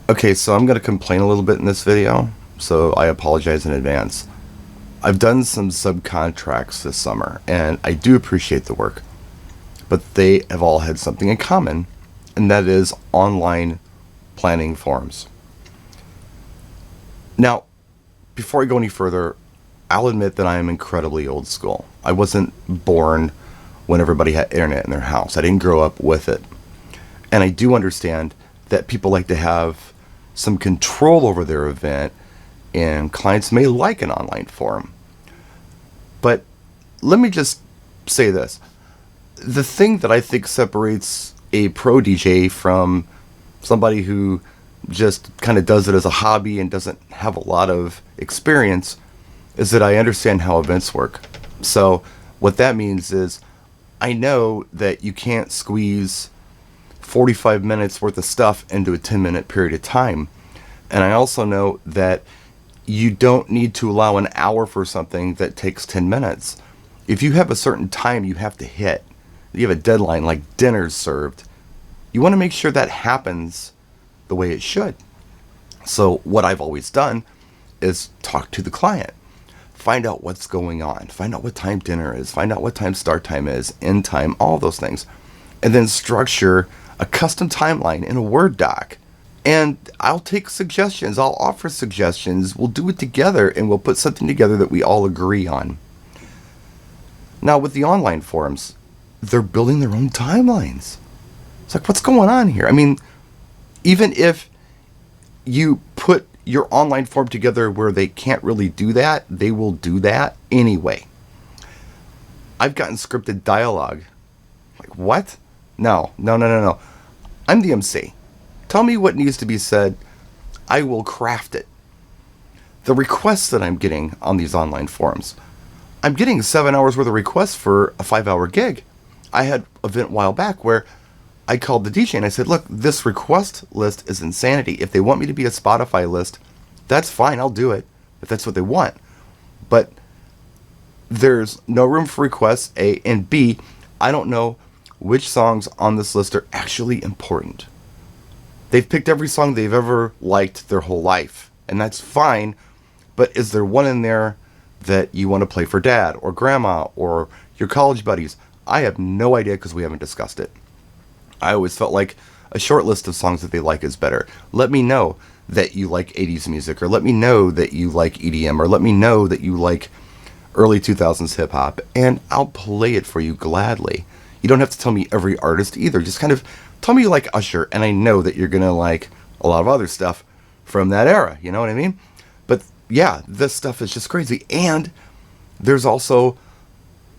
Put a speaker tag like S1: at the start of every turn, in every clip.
S1: Okay, so I'm going to complain a little bit in this video, so I apologize in advance. I've done some subcontracts this summer, and I do appreciate the work, but they have all had something in common, and that is online planning forums. Now, before I go any further, I'll admit that I am incredibly old school. I wasn't born when everybody had internet in their house. I didn't grow up with it. And I do understand that people like to have some control over their event, and clients may like an online forum. But let me just say this. The thing that I think separates a pro DJ from somebody who just kind of does it as a hobby and doesn't have a lot of experience is that I understand how events work. So what that means is I know that you can't squeeze 45 minutes worth of stuff into a 10-minute period of time. And I also know that you don't need to allow an hour for something that takes 10 minutes. If you have a certain time you have to hit, you have a deadline like dinner's served, you want to make sure that happens the way it should. So what I've always done is talk to the client. Find out what's going on. Find out what time dinner is. Find out what time start time is, end time, all those things. And then structure a custom timeline in a Word doc. And I'll take suggestions. I'll offer suggestions. We'll do it together and we'll put something together that we all agree on. Now, with the online forums, they're building their own timelines. It's like, what's going on here? I mean, even if you put your online form together where they can't really do that, they will do that anyway. I've gotten scripted dialogue. Like, what? No. I'm the MC. Tell me what needs to be said. I will craft it. The requests that I'm getting on these online forums, I'm getting 7 hours worth of requests for a 5-hour gig. I had an event a while back where I called the DJ and I said, look, this request list is insanity. If they want me to be a Spotify list, that's fine. I'll do it if that's what they want. But there's no room for requests, A, and B, I don't know which songs on this list are actually important. They've picked every song they've ever liked their whole life, and that's fine, but is there one in there that you want to play for dad or grandma or your college buddies? I have no idea because we haven't discussed it. I always felt like a short list of songs that they like is better. Let me know that you like 80s music, or let me know that you like EDM, or let me know that you like early 2000s hip-hop, and I'll play it for you gladly. You don't have to tell me every artist either. Just kind of tell me you like Usher, and I know that you're going to like a lot of other stuff from that era. You know what I mean? But yeah, this stuff is just crazy. And there's also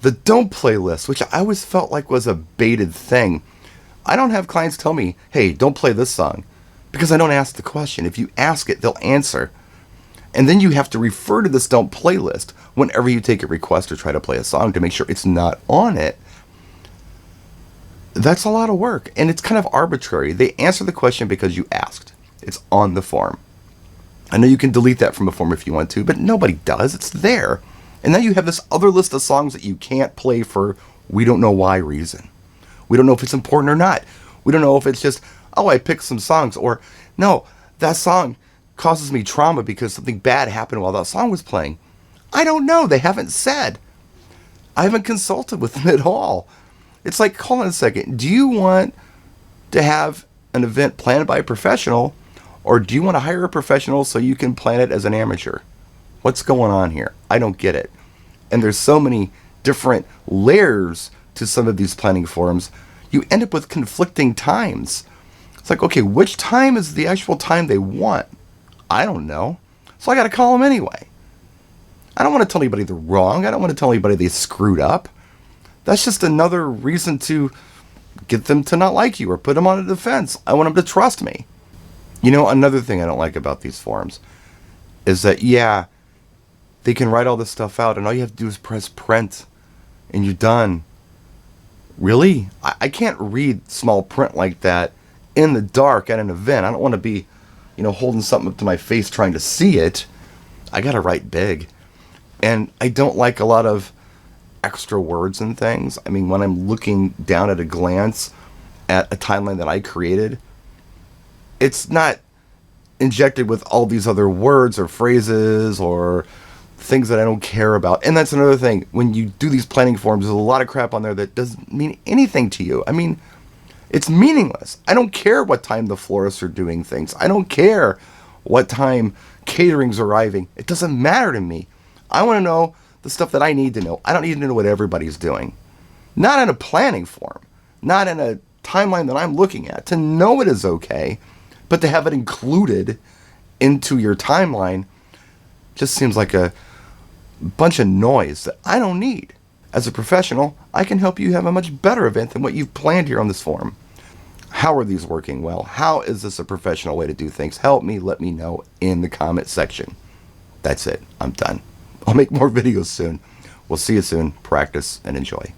S1: the don't play list, which I always felt like was a baited thing. I don't have clients tell me, hey, don't play this song, because I don't ask the question. If you ask it, they'll answer. And then you have to refer to this don't play list whenever you take a request or try to play a song to make sure it's not on it. That's a lot of work, and it's kind of arbitrary. They answer the question because you asked. It's on the form. I know you can delete that from a form if you want to, but nobody does. It's there. And then you have this other list of songs that you can't play for we don't know why reason. We don't know if it's important or not. We don't know if it's just, oh, I picked some songs, or no, that song causes me trauma because something bad happened while that song was playing. I don't know. They haven't said. I haven't consulted with them at all. It's like, hold on a second. Do you want to have an event planned by a professional, or do you want to hire a professional so you can plan it as an amateur? What's going on here? I don't get it. And there's so many different layers to some of these planning forums. You end up with conflicting times. It's like, okay, which time is the actual time they want? I don't know. So I got to call them anyway. I don't want to tell anybody they're wrong. I don't want to tell anybody they screwed up. That's just another reason to get them to not like you or put them on a defense. I want them to trust me. You know, another thing I don't like about these forums is that, yeah, they can write all this stuff out and all you have to do is press print and you're done. Really? I can't read small print like that in the dark at an event. I don't want to be, holding something up to my face trying to see it. I got to write big. And I don't like a lot of extra words and things. I mean, when I'm looking down at a glance at a timeline that I created, it's not injected with all these other words or phrases or things that I don't care about. And that's another thing. When you do these planning forms, there's a lot of crap on there that doesn't mean anything to you. I mean, it's meaningless. I don't care what time the florists are doing things. I don't care what time catering's arriving. It doesn't matter to me. I want to know the stuff that I need to know. I don't need to know what everybody's doing. Not in a planning form. Not in a timeline that I'm looking at. To know it is okay, but to have it included into your timeline just seems like a bunch of noise that I don't need. As a professional, I can help you have a much better event than what you've planned here on this forum. How are these working well? How is this a professional way to do things? Help me, let me know in the comment section. That's it. I'm done. I'll make more videos soon. We'll see you soon. Practice and enjoy.